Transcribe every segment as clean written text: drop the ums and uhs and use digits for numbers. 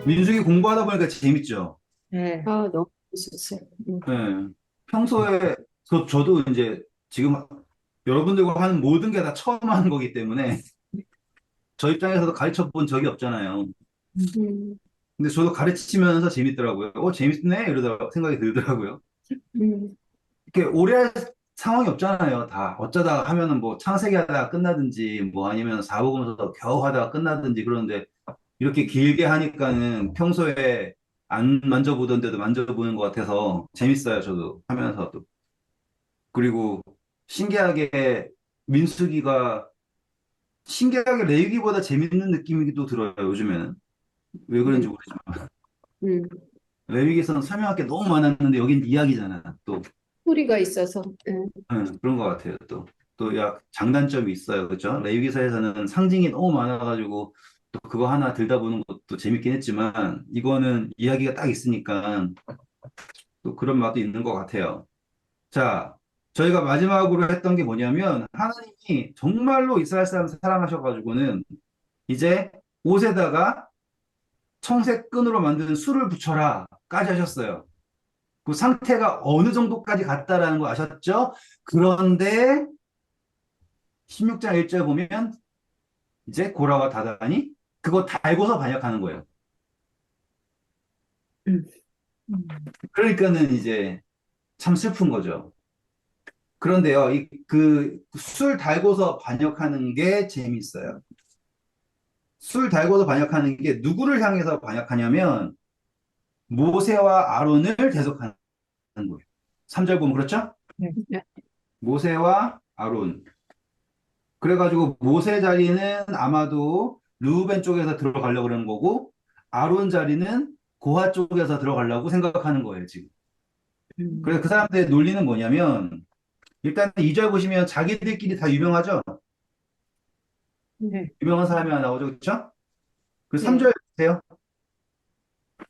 민숙이 공부하다 보니까 재밌죠. 네. 너무 있었어요. 예. 평소에 저도 이제 지금 여러분들과 하는 모든 게 다 처음 하는 거기 때문에 저 입장에서도 가르쳐 본 적이 없잖아요. 음, 근데 저도 가르치면서 재밌더라고요. 재밌네? 이러다 생각이 들더라고요. 음, 이렇게 오래 할 상황이 없잖아요. 다 어쩌다가 하면은 뭐 창세기 하다가 끝나든지 뭐 아니면 사복음서 겨우 하다가 끝나든지. 그런데 이렇게 길게 하니까는 평소에 안 만져보던 데도 만져보는 것 같아서 재밌어요. 저도 하면서도. 그리고 신기하게 민수기가 신기하게 레위기보다 재밌는 느낌이기도 들어요. 요즘에는. 왜 그런지 네. 모르지만. 음. 레위기에서는 설명할 게 너무 많았는데 여긴 이야기잖아. 또 소리가 있어서. 그런 것 같아요. 또 약 장단점이 있어요. 그렇죠? 레위기서에서는 상징이 너무 많아가지고 또 그거 하나 들다 보는 것도 재밌긴 했지만 이거는 이야기가 딱 있으니까 또 그런 맛도 있는 것 같아요. 자, 저희가 마지막으로 했던 게 뭐냐면 하나님이 정말로 이스라엘 사람 사랑하셔가지고는 이제 옷에다가 청색 끈으로 만든 술을 붙여라까지 하셨어요. 그 상태가 어느 정도까지 갔다라는 거 아셨죠? 그런데 16장 1절 보면 이제 고라와 다단이 그거 달고서 반역하는 거예요. 음. 그러니까는 이제 참 슬픈 거죠. 그런데요, 그 술 달고서 반역하는 게 재밌어요. 술 달고서 반역하는 게 누구를 향해서 반역하냐면 모세와 아론을 대적하는 거예요. 3절 보면 그렇죠? 네. 네. 모세와 아론. 그래가지고 모세 자리는 아마도 르우벤 쪽에서 들어가려고 그러는 거고 아론 자리는 고하 쪽에서 들어가려고 생각하는 거예요, 지금. 그래서 그 사람들의 논리는 뭐냐면 일단 2절 보시면 자기들끼리 다 유명하죠? 네. 유명한 사람이 하나 나오죠, 그렇죠? 그 네. 3절 보세요.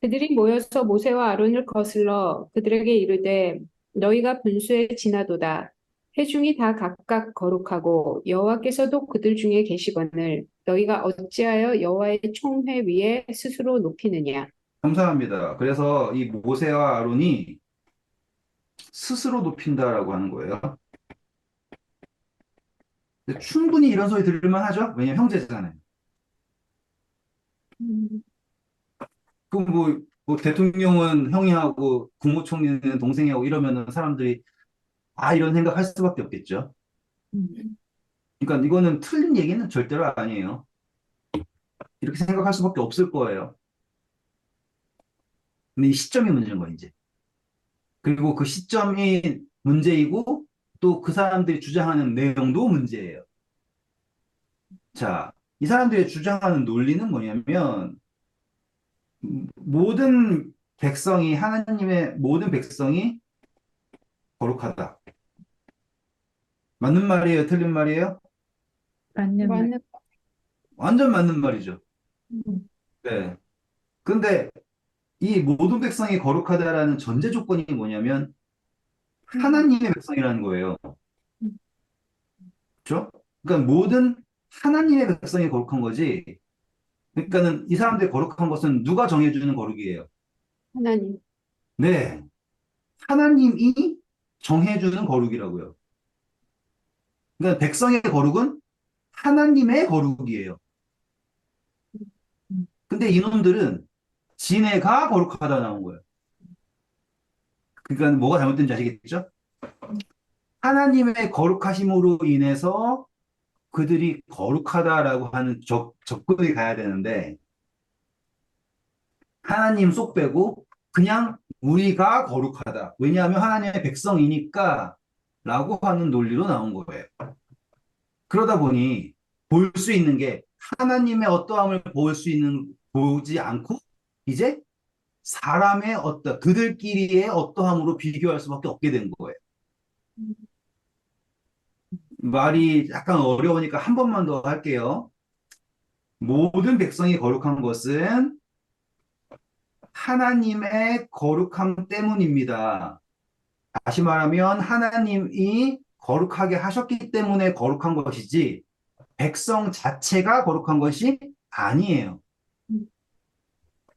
그들이 모여서 모세와 아론을 거슬러 그들에게 이르되 너희가 분수에 지나도다. 회중이 다 각각 거룩하고 여호와께서도 그들 중에 계시거늘 너희가 어찌하여 여호와의 총회 위에 스스로 높이느냐. 감사합니다. 그래서 이 모세와 아론이 스스로 높인다라고 하는 거예요. 근데 충분히 이런 소리 들을만 하죠? 왜냐면 형제잖아요. 음, 그럼 뭐 대통령은 형이 하고 국무총리는 동생이 하고 이러면은 사람들이 이런 생각 할 수밖에 없겠죠. 음, 그러니까 이거는 틀린 얘기는 절대로 아니에요. 이렇게 생각할 수밖에 없을 거예요. 근데 이 시점이 문제인 거예요, 이제. 그리고 그 시점이 문제이고 또 그 사람들이 주장하는 내용도 문제예요. 자, 이 사람들이 주장하는 논리는 뭐냐면 모든 백성이 하나님의 모든 백성이 거룩하다. 맞는 말이에요? 틀린 말이에요? 맞는 말. 맞는. 완전 맞는 말이죠. 음, 네. 근데 이 모든 백성이 거룩하다라는 전제 조건이 뭐냐면 음, 하나님의 백성이라는 거예요. 음. 그렇죠? 그러니까 모든 하나님의 백성이 거룩한 거지. 그러니까는 이 사람들이 거룩한 것은 누가 정해주는 거룩이에요? 하나님. 네. 하나님이 정해주는 거룩이라고요. 그러니까 백성의 거룩은 하나님의 거룩이에요. 근데 이놈들은 지네가 거룩하다 나온 거예요. 그러니까 뭐가 잘못된지 아시겠죠? 하나님의 거룩하심으로 인해서 그들이 거룩하다라고 하는 접근이 가야 되는데 하나님 쏙 빼고 그냥 우리가 거룩하다. 왜냐하면 하나님의 백성이니까 라고 하는 논리로 나온 거예요. 그러다 보니 볼 수 있는 게 하나님의 어떠함을 볼 수 있는 보지 않고 이제 사람의 그들끼리의 어떠함으로 비교할 수밖에 없게 된 거예요. 말이 약간 어려우니까 한 번만 더 할게요. 모든 백성이 거룩한 것은 하나님의 거룩함 때문입니다. 다시 말하면 하나님이 거룩하게 하셨기 때문에 거룩한 것이지 백성 자체가 거룩한 것이 아니에요.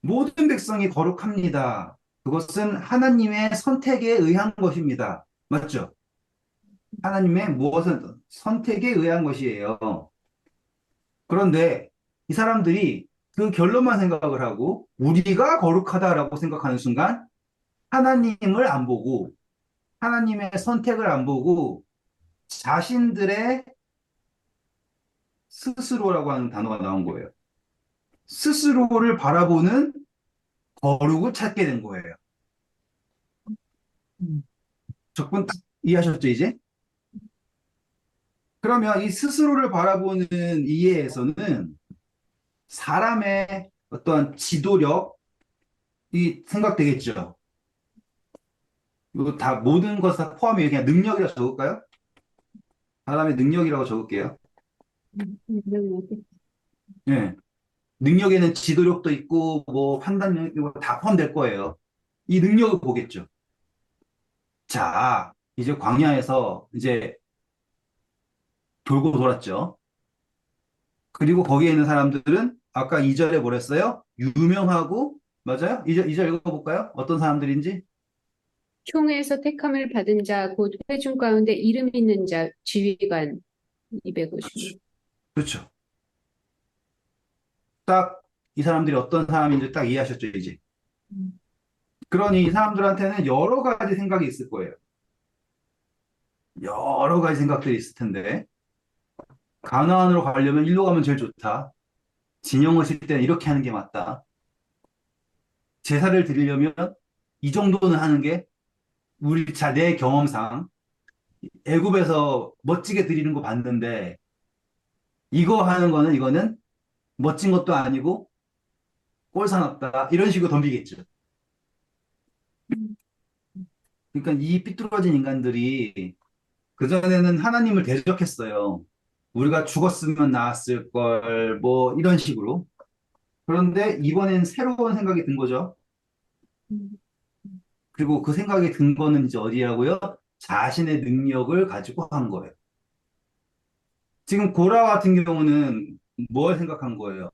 모든 백성이 거룩합니다. 그것은 하나님의 선택에 의한 것입니다. 맞죠? 하나님의 무엇은 선택에 의한 것이에요. 그런데 이 사람들이 그 결론만 생각을 하고 우리가 거룩하다라고 생각하는 순간 하나님을 안 보고 하나님의 선택을 안 보고 자신들의 스스로라고 하는 단어가 나온 거예요. 스스로를 바라보는 거룩을 찾게 된 거예요. 적분 딱 이해하셨죠, 이제? 그러면 이 스스로를 바라보는 이해에서는 사람의 어떠한 지도력이 생각되겠죠. 이거 다 모든 것 다 포함해요. 그냥 능력이라고 적을까요? 사람의 능력이라고 적을게요. 예. 능력에는 지도력도 있고 뭐 판단력 이거 다 포함될 거예요. 이 능력을 보겠죠. 자, 이제 광야에서 이제 돌고 돌았죠. 그리고 거기에 있는 사람들은 아까 2절에 뭐랬어요? 유명하고 맞아요? 2절 읽어볼까요? 어떤 사람들인지? 총회에서 택함을 받은 자, 곧 회중 가운데 이름 있는 자, 지휘관 그렇죠. 250. 그렇죠. 딱 이 사람들이 어떤 사람인지 딱 이해하셨죠, 이제. 그러니 이 사람들한테는 여러 가지 생각이 있을 거예요. 여러 가지 생각들이 있을 텐데. 가나안으로 가려면 일로 가면 제일 좋다. 진영을 칠 때는 이렇게 하는 게 맞다. 제사를 드리려면 이 정도는 하는 게 우리 내 경험상 애굽에서 멋지게 드리는 거 봤는데 이거 하는 거는 이거는 멋진 것도 아니고 꼴사납다. 이런 식으로 덤비겠죠. 그러니까 이 삐뚤어진 인간들이 그전에는 하나님을 대적했어요. 우리가 죽었으면 나았을 걸, 뭐, 이런 식으로. 그런데 이번엔 새로운 생각이 든 거죠. 그리고 그 생각이 든 거는 이제 어디라고요? 자신의 능력을 가지고 한 거예요. 지금 고라 같은 경우는 뭘 생각한 거예요?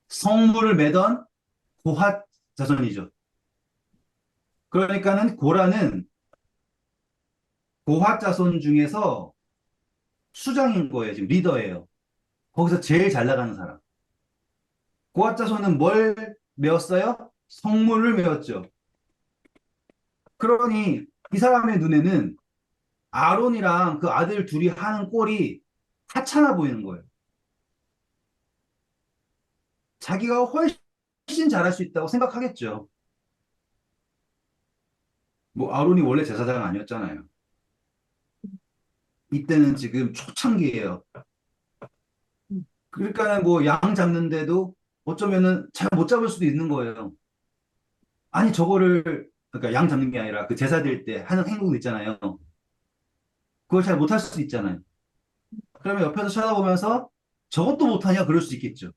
성물을 매던 고핫 자손이죠. 그러니까는 고라는 고핫 자손 중에서 수장인 거예요. 지금 리더예요. 거기서 제일 잘 나가는 사람. 고핫 자손은 뭘 메웠어요? 성물을 메웠죠. 그러니 이 사람의 눈에는 아론이랑 그 아들 둘이 하는 꼴이 하찮아 보이는 거예요. 자기가 훨씬 잘할 수 있다고 생각하겠죠. 뭐 아론이 원래 제사장 아니었잖아요. 이때는 지금 초창기예요. 그러니까 뭐 양 잡는데도 어쩌면은 잘 못 잡을 수도 있는 거예요. 아니 저거를 그러니까 양 잡는 게 아니라 그 제사 드릴 때 하는 행동 있잖아요. 그걸 잘 못할 수도 있잖아요. 그러면 옆에서 쳐다보면서 저것도 못하냐 그럴 수 있겠죠.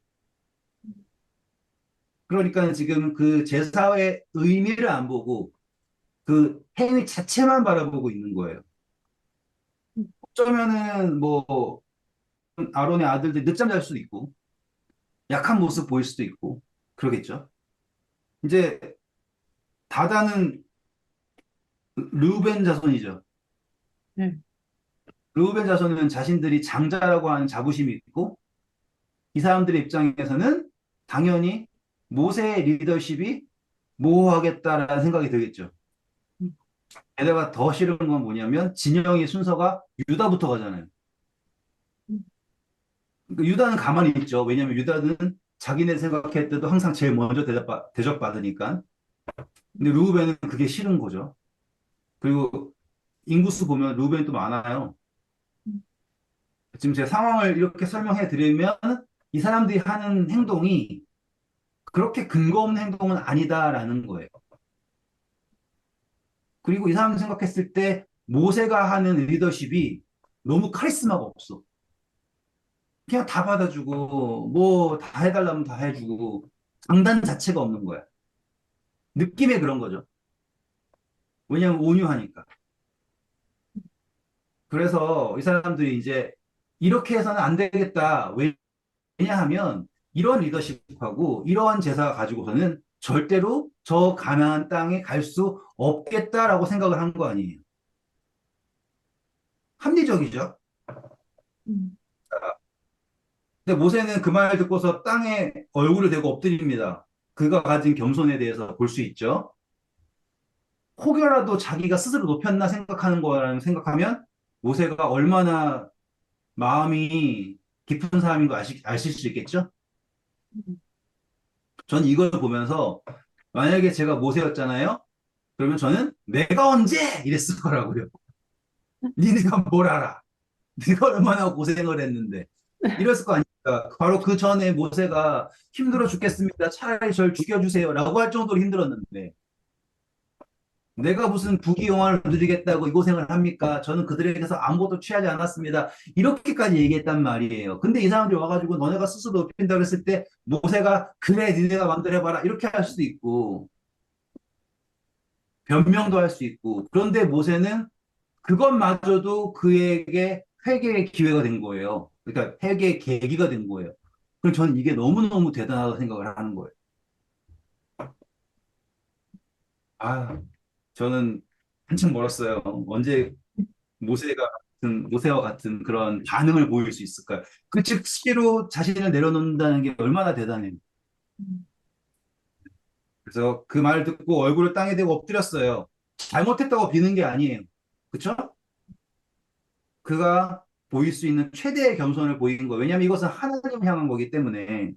그러니까 지금 그 제사의 의미를 안 보고 그 행위 자체만 바라보고 있는 거예요. 어쩌면은 뭐 아론의 아들들 늦잠 잘 수도 있고 약한 모습 보일 수도 있고 그러겠죠. 이제 다다는 르우벤 자손이죠. 네. 르우벤 자손은 자신들이 장자라고 하는 자부심이 있고 이 사람들의 입장에서는 당연히 모세의 리더십이 모호하겠다라는 생각이 들겠죠. 게다가 더 싫은 건 뭐냐면 진영의 순서가 유다부터 가잖아요. 그러니까 유다는 가만히 있죠. 왜냐하면 유다는 자기네 생각할 때도 항상 제일 먼저 대접받으니까. 근데 루벤은 그게 싫은 거죠. 그리고 인구수 보면 루벤이 또 많아요. 지금 제 상황을 이렇게 설명해 드리면 이 사람들이 하는 행동이 그렇게 근거 없는 행동은 아니다라는 거예요. 그리고 이 사람들 생각했을 때 모세가 하는 리더십이 너무 카리스마가 없어. 그냥 다 받아주고 뭐 다 해달라면 다 해주고 장단 자체가 없는 거야. 느낌에 그런 거죠. 왜냐하면 온유하니까. 그래서 이 사람들이 이제 이렇게 해서는 안 되겠다. 왜냐하면 이런 리더십하고 이러한 제사 가지고서는 절대로 저 가나안 땅에 갈 수 없겠다라고 생각을 한 거 아니에요. 합리적이죠. 음, 근데 모세는 그 말 듣고서 땅에 얼굴을 대고 엎드립니다. 그가 가진 겸손에 대해서 볼 수 있죠. 혹여라도 자기가 스스로 높였나 생각하는 거라는 생각하면 모세가 얼마나 마음이 깊은 사람인 거 아실 수 있겠죠? 음, 전 이걸 보면서 만약에 제가 모세였잖아요. 그러면 저는 내가 언제 이랬을 거라고요. 니네가 뭘 알아? 내가 얼마나 고생을 했는데 이랬을 거 아닙니까? 바로 그 전에 모세가 힘들어 죽겠습니다. 차라리 절 죽여주세요라고 할 정도로 힘들었는데 내가 무슨 부귀영화를 누리겠다고 이 고생을 합니까? 저는 그들에게서 아무것도 취하지 않았습니다. 이렇게까지 얘기했단 말이에요. 근데 이 사람들이 와가지고 너네가 스스로 높인다 그랬을 때 모세가 그래 니네가 마음대로 해봐라 이렇게 할 수도 있고 변명도 할 수 있고 그런데 모세는 그것마저도 그에게 회개의 기회가 된 거예요. 그러니까 회개의 계기가 된 거예요. 그럼 저는 이게 너무너무 대단하다고 생각을 하는 거예요. 아, 저는 한참 멀었어요. 언제 모세와 같은 그런 반응을 보일 수 있을까요? 그 즉시로 자신을 내려놓는다는 게 얼마나 대단해요. 음. 그래서 그 말을 듣고 얼굴을 땅에 대고 엎드렸어요. 잘못했다고 비는 게 아니에요. 그쵸? 그가 보일 수 있는 최대의 겸손을 보인 거예요. 왜냐하면 이것은 하나님 향한 거기 때문에.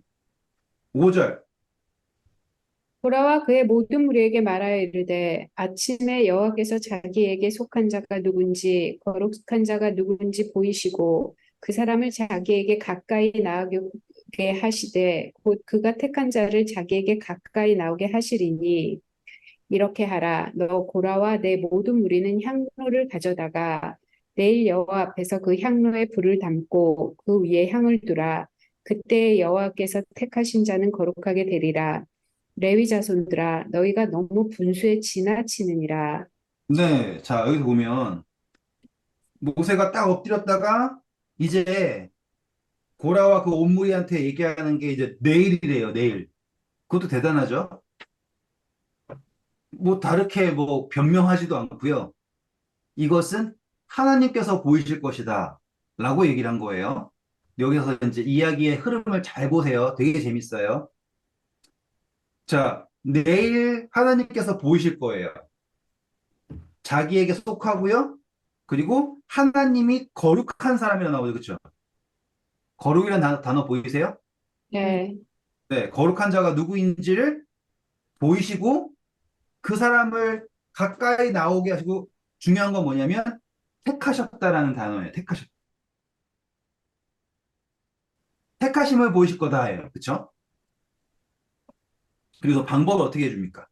5절. 보라와 그의 모든 무리에게 말하여 이르되 아침에 여호와께서 자기에게 속한 자가 누군지 거룩한 자가 누군지 보이시고 그 사람을 자기에게 가까이 나오게 하시되 곧 그가 택한 자를 자기에게 가까이 나오게 하시리니 이렇게 하라. 너 고라와 내 모든 무리는 향로를 가져다가 내일 여호와 앞에서 그 향로에 불을 담고 그 위에 향을 두라. 그때 여호와께서 택하신 자는 거룩하게 되리라. 레위 자손들아 너희가 너무 분수에 지나치느니라. 네, 자, 여기서 보면 모세가 딱 엎드렸다가 이제 고라와 그 온무리한테 얘기하는 게 이제 내일이래요, 내일. 그것도 대단하죠? 뭐 다르게 뭐 변명하지도 않고요. 이것은 하나님께서 보이실 것이다. 라고 얘기를 한 거예요. 여기서 이제 이야기의 흐름을 잘 보세요. 되게 재밌어요. 자, 내일 하나님께서 보이실 거예요. 자기에게 속하고요. 그리고 하나님이 거룩한 사람이라 나오죠. 그렇죠? 거룩이라는 단어 보이세요? 네. 네. 네, 거룩한 자가 누구인지를 보이시고 그 사람을 가까이 나오게 하시고 중요한 건 뭐냐면 택하셨다라는 단어예요. 택하셨다. 택하심을 보이실 거다예요. 그렇죠? 그래서 방법을 어떻게 해줍니까?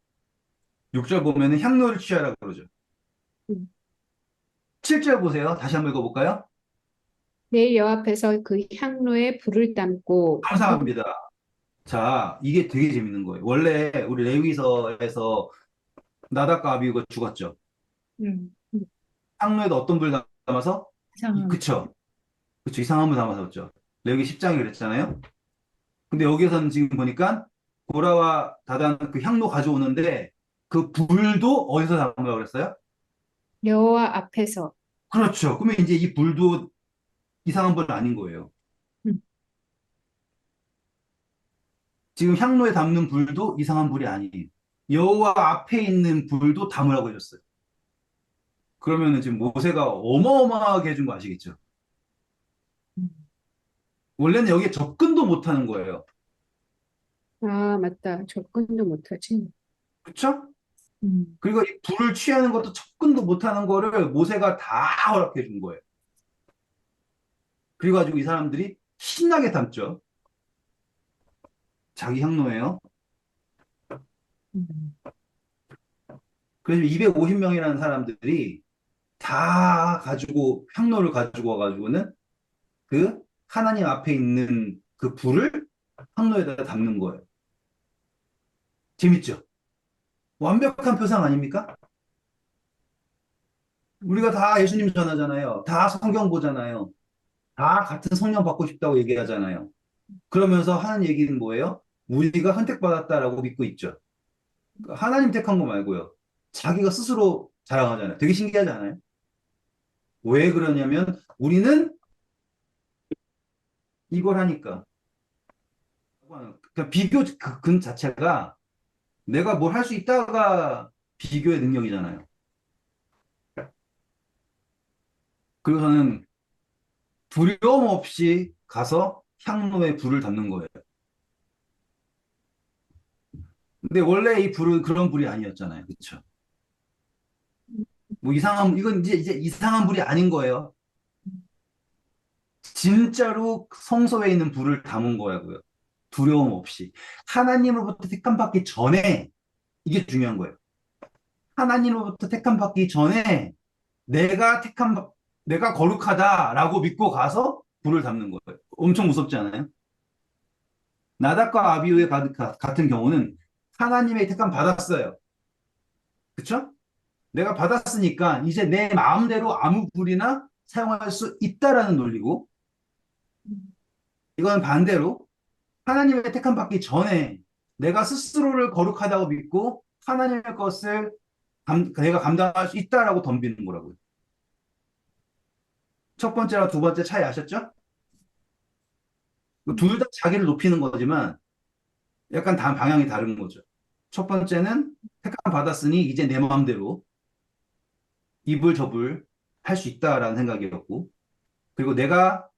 6절 보면은 향로를 취하라고 그러죠. 음. 7절 보세요. 다시 한번 읽어볼까요? 내일 여호와 앞에서 그 향로에 불을 담고 감사합니다. 자, 이게 되게 재밌는 거예요. 원래 우리 레위기서에서 나답과 아비후가 죽었죠. 음, 향로에도 어떤 불 담아서? 이상한. 그쵸. 그쵸. 이상한 불 담아서였죠. 레위기 10장이 그랬잖아요. 근데 여기에서는 지금 보니까 고라와 다단 그 향로 가져오는데 그 불도 어디서 담으라고 그랬어요? 여호와 앞에서 그렇죠. 그러면 이제 이 불도 이상한 불은 아닌 거예요. 음, 지금 향로에 담는 불도 이상한 불이 아니에요. 여호와 앞에 있는 불도 담으라고 해줬어요. 그러면은 지금 모세가 어마어마하게 해준 거 아시겠죠? 음, 원래는 여기에 접근도 못 하는 거예요. 아 맞다 접근도 못하지. 그렇죠? 음, 그리고 이 불을 취하는 것도 접근도 못 하는 거를 모세가 다 허락해 준 거예요. 그래가지고 이 사람들이 신나게 담죠. 자기 향로예요. 음, 그래서 250명이라는 사람들이 다 가지고 향로를 가지고 와가지고는 그 하나님 앞에 있는 그 불을 향로에다 담는 거예요. 재밌죠? 완벽한 표상 아닙니까? 우리가 다 예수님 전하잖아요. 다 성경 보잖아요. 다 같은 성령 받고 싶다고 얘기하잖아요. 그러면서 하는 얘기는 뭐예요? 우리가 선택받았다라고 믿고 있죠. 하나님 택한 거 말고요. 자기가 스스로 자랑하잖아요. 되게 신기하지 않아요? 왜 그러냐면 우리는 이걸 하니까. 그러니까 비교 근 자체가 내가 뭘 할 수 있다가 비교의 능력이잖아요. 그리고 저는 두려움 없이 가서 향로에 불을 담는 거예요. 근데 원래 이 불은 그런 불이 아니었잖아요. 그렇죠? 뭐 이상한 이건 이제 이상한 불이 아닌 거예요. 진짜로 성소에 있는 불을 담은 거라고요. 두려움 없이. 하나님으로부터 택함 받기 전에 이게 중요한 거예요. 하나님으로부터 택함 받기 전에 내가 내가 거룩하다라고 믿고 가서 불을 담는 거예요. 엄청 무섭지 않아요? 나답과 아비후의 같은 경우는 하나님의 택함 받았어요. 그쵸? 내가 받았으니까 이제 내 마음대로 아무 불이나 사용할 수 있다라는 논리고, 이건 반대로 하나님의 택함 받기 전에 내가 스스로를 거룩하다고 믿고 하나님의 것을 내가 감당할 수 있다라고 덤비는 거라고요. 첫 번째와 두 번째 차이 아셨죠? 둘 다 자기를 높이는 거지만 약간 방향이 다른 거죠. 첫 번째는 택함 받았으니 이제 내 마음대로 이불 저불 할 수 있다라는 생각이었고, 그리고 내가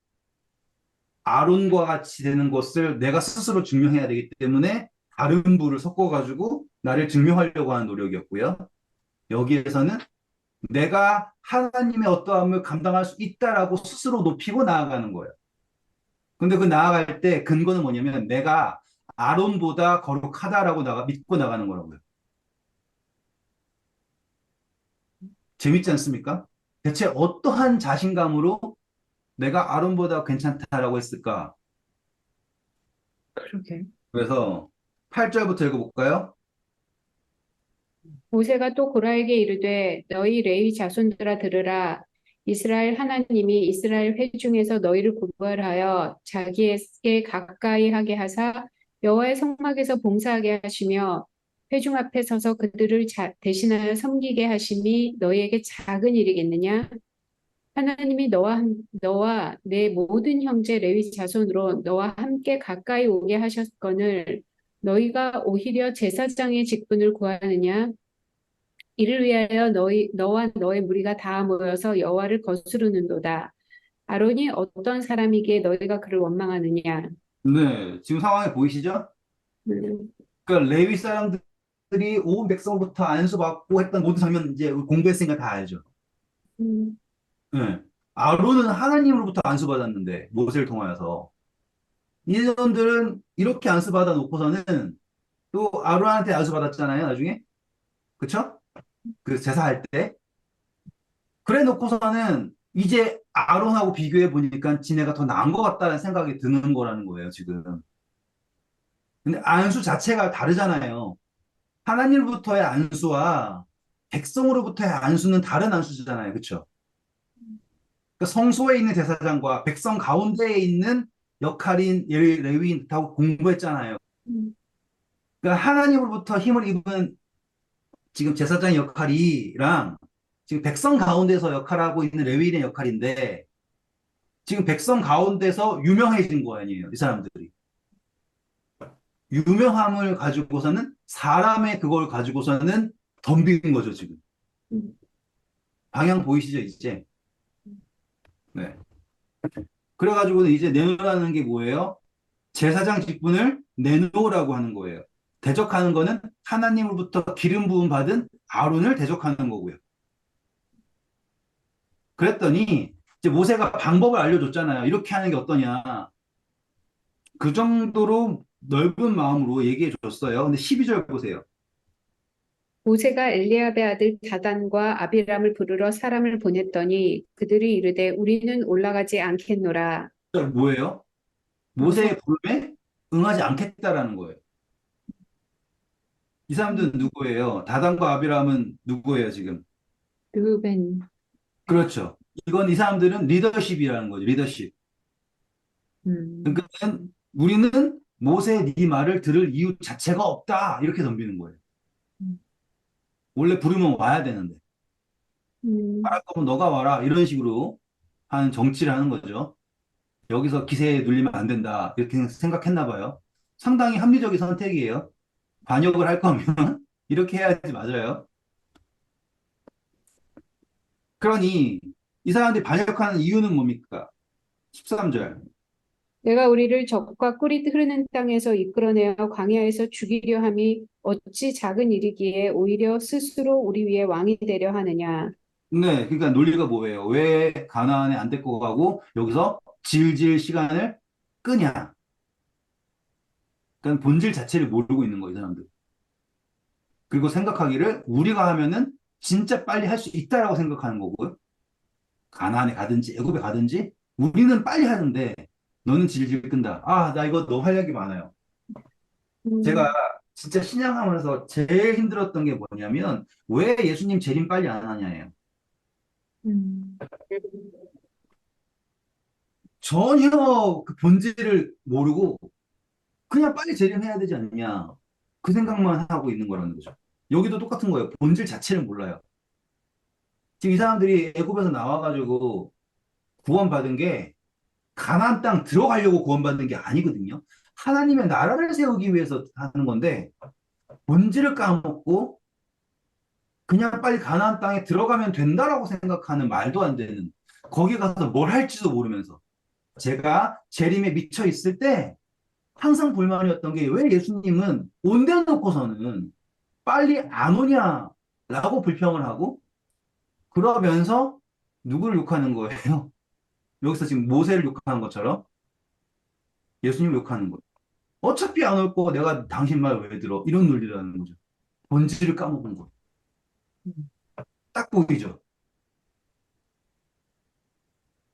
아론과 같이 되는 것을 내가 스스로 증명해야 되기 때문에 다른 불을 섞어가지고 나를 증명하려고 하는 노력이었고요. 여기에서는 내가 하나님의 어떠함을 감당할 수 있다라고 스스로 높이고 나아가는 거예요. 근데 그 나아갈 때 근거는 뭐냐면 내가 아론보다 거룩하다라고 믿고 나가는 거라고요. 재밌지 않습니까? 대체 어떠한 자신감으로 내가 아론보다 괜찮다라고 했을까? 그러게. 그래서 8절부터 읽어볼까요? 모세가 또 고라에게 이르되 너희 레위 자손들아 들으라 이스라엘 하나님이 이스라엘 회중에서 너희를 구별하여 자기에게 가까이 하게 하사 여호와의 성막에서 봉사하게 하시며 회중 앞에 서서 그들을 대신하여 섬기게 하심이 너희에게 작은 일이겠느냐? 하나님이 너와 내 모든 형제 레위 자손으로 너와 함께 가까이 오게 하셨거늘 너희가 오히려 제사장의 직분을 구하느냐? 이를 위하여 너와 너의 무리가 다 모여서 여호와를 거스르는도다. 아론이 어떤 사람이기에 너희가 그를 원망하느냐? 네, 지금 상황이 보이시죠? 음, 그러니까 레위 사람들이 온 백성부터 안수받고 했던 모든 장면 이제 공부했으니까 다 알죠. 음, 네. 아론은 하나님으로부터 안수받았는데 모세를 통하여서 이 사람들은 이렇게 안수받아 놓고서는 또 아론한테 안수받았잖아요, 나중에. 그쵸? 그 제사할 때. 그래 놓고서는 이제 아론하고 비교해 보니까 지네가 더 나은 것 같다는 생각이 드는 거라는 거예요, 지금. 근데 안수 자체가 다르잖아요. 하나님으로부터의 안수와 백성으로부터의 안수는 다른 안수잖아요. 그렇죠? 그러니까 성소에 있는 제사장과 백성 가운데에 있는 역할인 레위인하고 공부했잖아요. 음, 그러니까 하나님으로부터 힘을 입은 지금 제사장 역할이랑 지금 백성 가운데서 역할하고 있는 레위인의 역할인데 지금 백성 가운데서 유명해진 거 아니에요. 이 사람들이. 유명함을 가지고서는 사람의 그걸 가지고서는 덤비는 거죠, 지금. 음. 방향 보이시죠, 이제? 네. 그래가지고는 이제 내놓으라는 게 뭐예요? 제사장 직분을 내놓으라고 하는 거예요. 대적하는 거는 하나님으로부터 기름 부음 받은 아론을 대적하는 거고요. 그랬더니 이제 모세가 방법을 알려줬잖아요. 이렇게 하는 게 어떠냐. 그 정도로 넓은 마음으로 얘기해 줬어요. 근데 12절 보세요. 모세가 엘리압의 아들 다단과 아비람을 부르러 사람을 보냈더니 그들이 이르되 우리는 올라가지 않겠노라. 뭐예요? 성- 모세의 부름에 응하지 않겠다라는 거예요. 이 사람들은 누구예요? 다단과 아비람은 누구예요, 지금? 르벤. 그렇죠. 이건 이 사람들은 리더십이라는 거죠. 리더십. 음, 그러니까 우리는 모세 네 말을 들을 이유 자체가 없다. 이렇게 덤비는 거예요. 원래 부르면 와야 되는데. 음, 말할 거면 너가 와라. 이런 식으로 하는 정치를 하는 거죠. 여기서 기세에 눌리면 안 된다. 이렇게 생각했나 봐요. 상당히 합리적인 선택이에요. 반역을 할 거면 이렇게 해야지 맞아요. 그러니 이 사람들이 반역하는 이유는 뭡니까? 13절. 내가 우리를 적과 꿀이 흐르는 땅에서 이끌어내어 광야에서 죽이려 함이 어찌 작은 일이기에 오히려 스스로 우리 위에 왕이 되려 하느냐. 네, 그러니까 논리가 뭐예요? 왜 가나안에 안 데리고 가고 여기서 질질 시간을 끄냐? 그러니까 본질 자체를 모르고 있는 거예요, 이 사람들. 그리고 생각하기를 우리가 하면은 진짜 빨리 할 수 있다라고 생각하는 거고요. 가나안에 가든지 애굽에 가든지 우리는 빨리 하는데 너는 질질 끈다. 아, 나 이거 너무 할 얘기 많아요. 제가 음, 진짜 신앙하면서 제일 힘들었던 게 뭐냐면 왜 예수님 재림 빨리 안 하냐예요. 음, 전혀 그 본질을 모르고 그냥 빨리 재림해야 되지 않냐. 그 생각만 하고 있는 거라는 거죠. 여기도 똑같은 거예요. 본질 자체를 몰라요. 지금 이 사람들이 애굽에서 나와가지고 구원받은 게 가나안 땅 들어가려고 구원받는 게 아니거든요. 하나님의 나라를 세우기 위해서 하는 건데 본질을 까먹고 그냥 빨리 가나안 땅에 들어가면 된다라고 생각하는 말도 안 되는 거기 가서 뭘 할지도 모르면서 제가 재림에 미쳐 있을 때 항상 불만이었던 게 왜 예수님은 온데 놓고서는 빨리 안 오냐라고 불평을 하고 그러면서 누구를 욕하는 거예요? 여기서 지금 모세를 욕하는 것처럼 예수님을 욕하는 거예요. 어차피 안 올 거 내가 당신 말 왜 들어? 이런 논리라는 거죠. 본질을 까먹은 거. 딱 보이죠.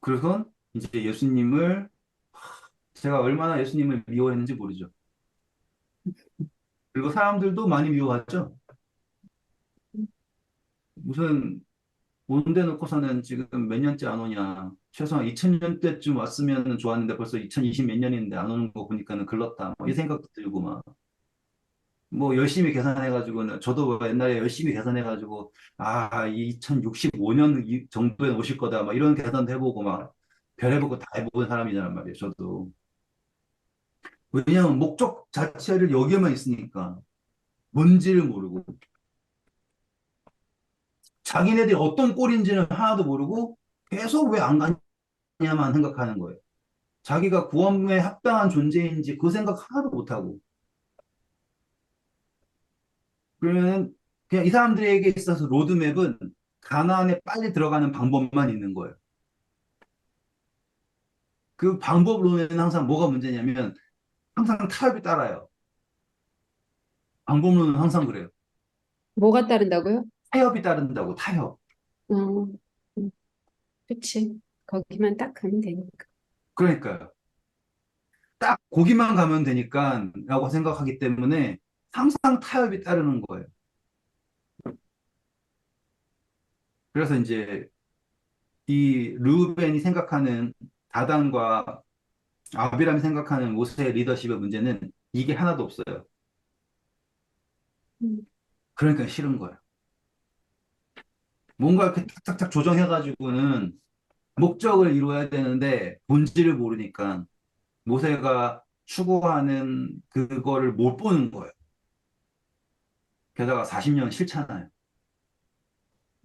그래서 이제 예수님을 제가 얼마나 예수님을 미워했는지 모르죠. 그리고 사람들도 많이 미워하죠. 무슨 온데 놓고서는 지금 몇 년째 안 오냐. 최소한 2000년대쯤 왔으면 좋았는데 벌써 2020 몇 년인데 안 오는 거 보니까는 글렀다. 이 생각도 들고 막. 뭐 열심히 계산해가지고는 저도 옛날에 열심히 계산해가지고 2065년 정도에 오실 거다. 막 이런 계산도 해보고 막 별 해보고 다 해본 사람이란 말이에요. 저도. 왜냐하면 목적 자체를 여기에만 있으니까 뭔지를 모르고 자기네들이 어떤 꼴인지는 하나도 모르고 계속 왜 안 가냐만 생각하는 거예요. 자기가 구원에 합당한 존재인지 그 생각 하나도 못하고 그러면 그냥 이 사람들에게 있어서 로드맵은 가나안에 빨리 들어가는 방법만 있는 거예요. 그 방법론에는 항상 뭐가 문제냐면 항상 타협이 따라요. 방법론은 항상 그래요. 뭐가 따른다고요? 타협이 따른다고 타협. 어, 음, 그치. 거기만 딱 가면 되니까. 그러니까요. 딱 거기만 가면 되니까 라고 생각하기 때문에 항상 타협이 따르는 거예요. 그래서 이제 이 르우벤이 생각하는 다단과 아비람이 생각하는 모세의 리더십의 문제는 이게 하나도 없어요. 음, 그러니까 싫은 거예요. 뭔가 이렇게 탁탁탁 조정해가지고는 목적을 이루어야 되는데 본질을 모르니까 모세가 추구하는 그거를 못 보는 거예요. 게다가 40년 싫잖아요.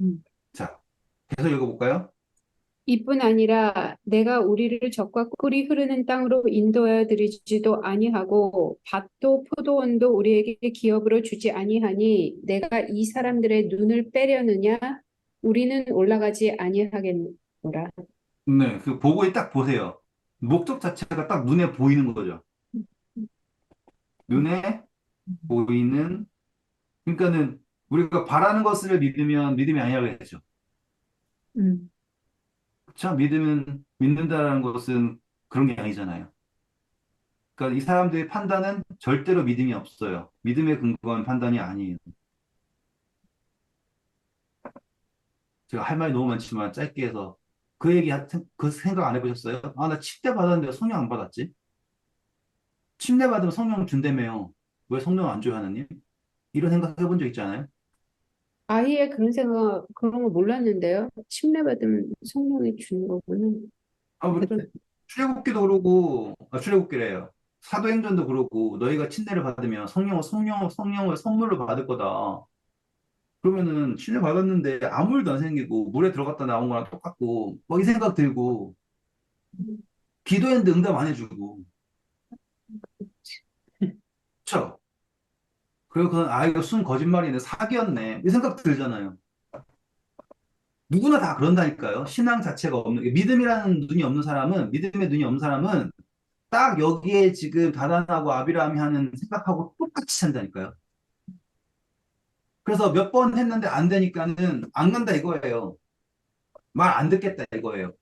음, 자, 계속 읽어볼까요? 이뿐 아니라 내가 우리를 적과 꿀이 흐르는 땅으로 인도하여 드리지도 아니하고 밭도 포도원도 우리에게 기업으로 주지 아니하니 내가 이 사람들의 눈을 빼려느냐 우리는 올라가지 아니하겠노라. 네, 그 보고에 딱 보세요. 목적 자체가 딱 눈에 보이는 거죠. 눈에 보이는, 그러니까는 우리가 바라는 것을 믿으면 믿음이 아니라고 했죠. 음, 자, 믿으면 믿는다라는 것은 그런 게 아니잖아요. 그러니까 이 사람들의 판단은 절대로 믿음이 없어요. 믿음에 근거한 판단이 아니에요. 제가 할 말이 너무 많지만 짧게 해서 그 얘기, 그 생각 안 해보셨어요? 아, 나 침대 받았는데 성령 안 받았지? 침대 받으면 성령 준다며요. 왜 성령 안 줘요, 하나님? 이런 생각 해본 적 있잖아요. 아예 그런 생각, 그런 거 몰랐는데요. 침례받으면 성령이 주는 거구나. 뭐, 그런, 출애굽기도 그러고, 출애굽기래요. 사도행전도 그러고, 너희가 침례를 받으면 성령을 선물로 받을 거다. 그러면은 침례 받았는데 아무 일도 안 생기고, 물에 들어갔다 나온 거랑 똑같고, 뭐 이 생각 들고, 기도했는데 응답 안 해주고, 그쵸? 그리고 그건, 이거 순 거짓말이네, 사기였네. 이 생각 들잖아요. 누구나 다 그런다니까요. 신앙 자체가 없는, 믿음이라는 눈이 없는 사람은, 믿음의 눈이 없는 사람은 딱 여기에 지금 다단하고 아비라함이 하는 생각하고 똑같이 산다니까요. 그래서 몇 번 했는데 안 되니까는 안 간다 이거예요. 말 안 듣겠다 이거예요.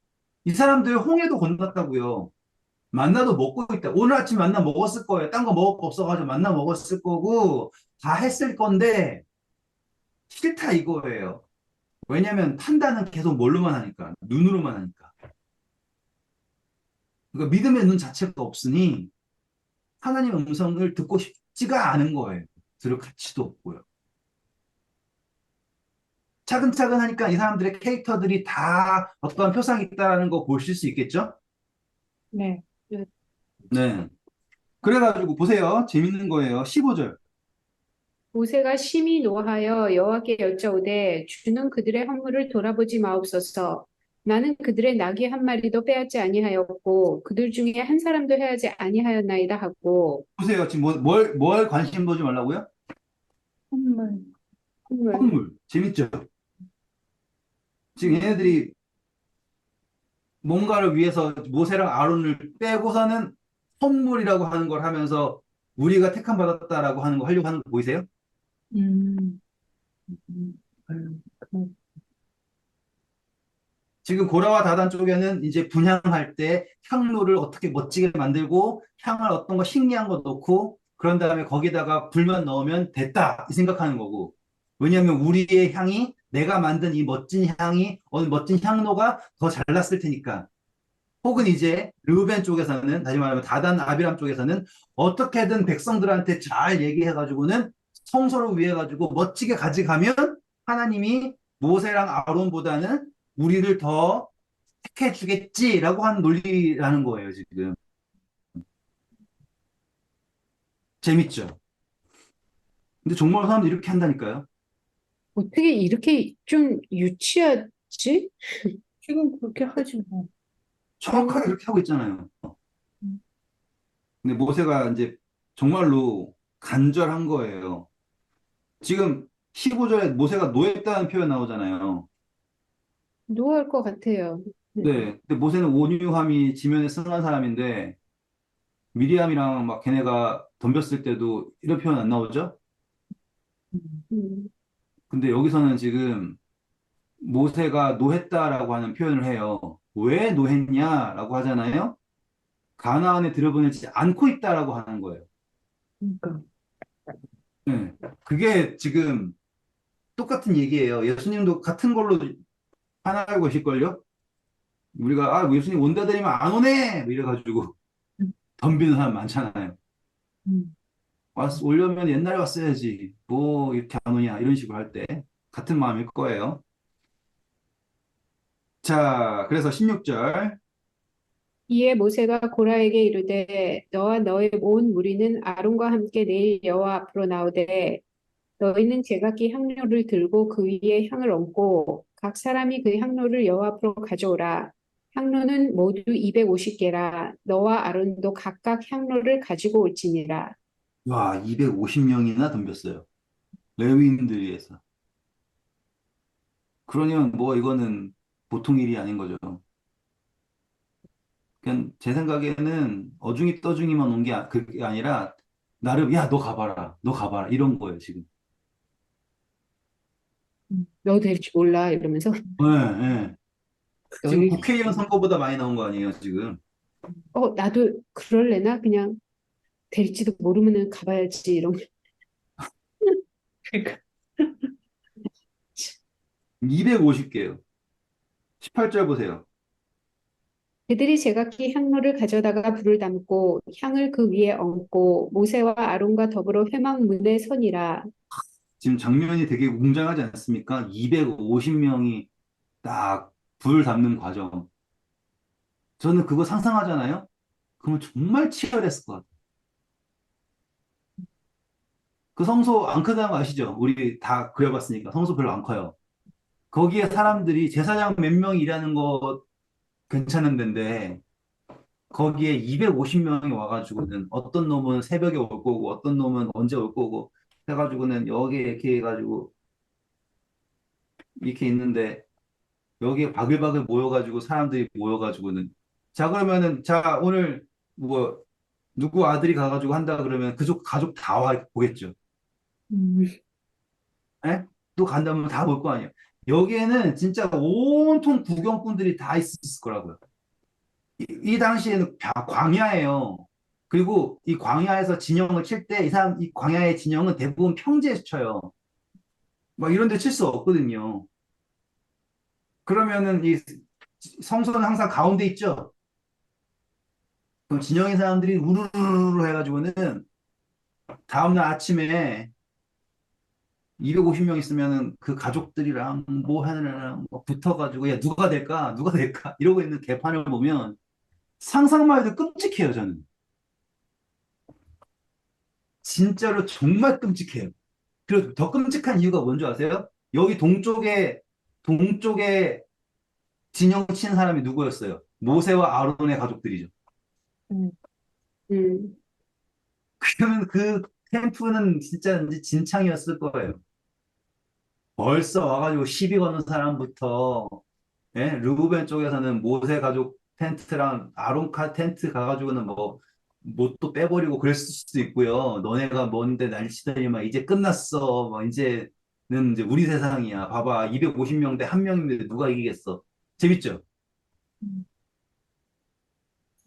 이 사람들 홍해도 건넜다고요. 만나도 먹고 있다. 오늘 아침 만나 먹었을 거예요. 딴 거 먹을 거 없어가지고 만나 먹었을 거고 다 했을 건데 싫다 이거예요. 왜냐면 판단은 계속 뭘로만 하니까. 눈으로만 하니까. 그러니까 믿음의 눈 자체가 없으니 하나님의 음성을 듣고 싶지가 않은 거예요. 들을 가치도 없고요. 차근차근 하니까 이 사람들의 캐릭터들이 다 어떠한 표상이 있다라는 거 보실 수 있겠죠? 네. 네. 그래가지고 보세요. 재밌는 거예요. 15절. 모세가 심히 노하여 여호와께 여짜오되 주는 그들의 허물을 돌아보지 마옵소서. 나는 그들의 나귀 한 마리도 빼앗지 아니하였고 그들 중에 한 사람도 해하지 아니하였나이다 하고 보세요. 지금 뭘 관심 보지 말라고요? 선물. 헛물. 선물. 재밌죠? 지금 얘네들이 뭔가를 위해서 모세랑 아론을 빼고서는 선물이라고 하는 걸 하면서 우리가 택함 받았다라고 하는 거 하려고 하는 거 보이세요? 음, 그, 지금 고라와 다단 쪽에는 이제 분향할 때 향로를 어떻게 멋지게 만들고 향을 어떤 거 신기한 거 넣고 그런 다음에 거기다가 불만 넣으면 됐다 이 생각하는 거고 왜냐하면 우리의 향이 내가 만든 이 멋진 향이 어느 멋진 향로가 더 잘 났을 테니까 혹은 이제 르우벤 쪽에서는 다시 말하면 다단 아비람 쪽에서는 어떻게든 백성들한테 잘 얘기해가지고는 성소를 위해 가지고 멋지게 가져가면 하나님이 모세랑 아론보다는 우리를 더 택해 주겠지라고 하는 논리라는 거예요, 지금. 재밌죠? 근데 정말 사람들이 이렇게 한다니까요. 어떻게 이렇게 좀 유치하지? 지금 그렇게 하지 뭐. 정확하게 그렇게 하고 있잖아요. 음, 근데 모세가 이제 정말로 간절한 거예요. 지금 15절에 모세가 노했다는 표현 나오잖아요. 노할 것 같아요. 네. 근데 모세는 온유함이 지면에 승한 사람인데 미리암이랑 막 걔네가 덤볐을 때도 이런 표현 안 나오죠? 음, 음, 근데 여기서는 지금 모세가 노했다라고 하는 표현을 해요. 왜 노했냐라고 하잖아요. 가나안에 들여보내지 않고 있다라고 하는 거예요. 그러니까. 네. 그게 지금 똑같은 얘기예요. 예수님도 같은 걸로 하나를 보실걸요? 우리가 예수님 온다 드리면 안 오네! 뭐 이래가지고 음, 덤비는 사람 많잖아요. 음, 오려면 옛날에 왔어야지. 뭐 이렇게 안 오냐 이런 식으로 할 때 같은 마음일 거예요. 자, 그래서 16절. 이에 모세가 고라에게 이르되 너와 너의 온 무리는 아론과 함께 내일 여호와 앞으로 나오되 너희는 제각기 향로를 들고 그 위에 향을 얹고 각 사람이 그 향로를 여호와 앞으로 가져오라. 향로는 모두 250개라. 너와 아론도 각각 향로를 가지고 올지니라. 와, 250명이나 덤볐어요. 레위인들 위해서. 그러면 뭐 이거는 보통 일이 아닌 거죠. 그냥 제 생각에는 어중이 떠중이만 온 게 그게 아니라 나름 야, 너 가봐라. 너 가봐라. 이런 거예요, 지금. 너 될지 몰라 이러면서 네, 네. 지금 너희 국회의원 선거보다 많이 나온 거 아니에요, 지금. 나도 그럴래나 그냥 될지도 모르면은 가봐야지 이런 250개요. 18절 보세요. 그들이 제각기 향로를 가져다가 불을 담고 향을 그 위에 얹고 모세와 아론과 더불어 회막문에 서니라. 지금 장면이 되게 웅장하지 않습니까? 250명이 딱 불 담는 과정. 저는 그거 상상하잖아요? 그러면 정말 치열했을 것 같아요. 그 성소 안 크다는 거 아시죠? 우리 다 그려봤으니까. 성소 별로 안 커요. 거기에 사람들이 제사장 몇 명이 일하는 거 괜찮은 데인데, 거기에 250명이 와가지고는 어떤 놈은 새벽에 올 거고, 어떤 놈은 언제 올 거고, 해가지고는 여기에 이렇게 해가지고, 이렇게 있는데, 여기에 바글바글 모여가지고, 사람들이 모여가지고는. 자, 그러면은, 자, 오늘, 뭐, 누구 아들이 가가지고 한다 그러면 그쪽 가족 다 와 보겠죠. 음, 예? 또 간다면 다 볼 거 아니에요. 여기에는 진짜 온통 구경꾼들이 다 있었을 거라고요. 이 당시에는 광야예요. 그리고 이 광야에서 진영을 칠 때 이 사람, 이 광야의 진영은 대부분 평지에서 쳐요. 막 이런 데 칠 수 없거든요. 그러면은 이 성소는 항상 가운데 있죠. 그럼 진영의 사람들이 우르르르 해가지고는 다음날 아침에 250명 있으면은 그 가족들이랑 뭐 하느라랑 뭐 붙어가지고 야 누가 될까 누가 될까 이러고 있는 개판을 보면 상상만 해도 끔찍해요 저는. 진짜로 정말 끔찍해요. 그리고 더 끔찍한 이유가 뭔지 아세요? 여기 동쪽에 진영 친 사람이 누구였어요? 모세와 아론의 가족들이죠. 음, 음, 그러면 그 캠프는 진짜 이제 진창이었을 거예요. 벌써 와가지고 시비 거는 사람부터, 예? 르우벤 쪽에서는 모세 가족 텐트랑 아론카 텐트 가가지고는 뭐 또 빼버리고 그랬을 수도 있고요. 너네가 뭔데 난리치더니만 이제 끝났어. 뭐 이제는 이제 우리 세상이야. 봐봐. 250명 대 한 명인데 누가 이기겠어. 재밌죠? 음,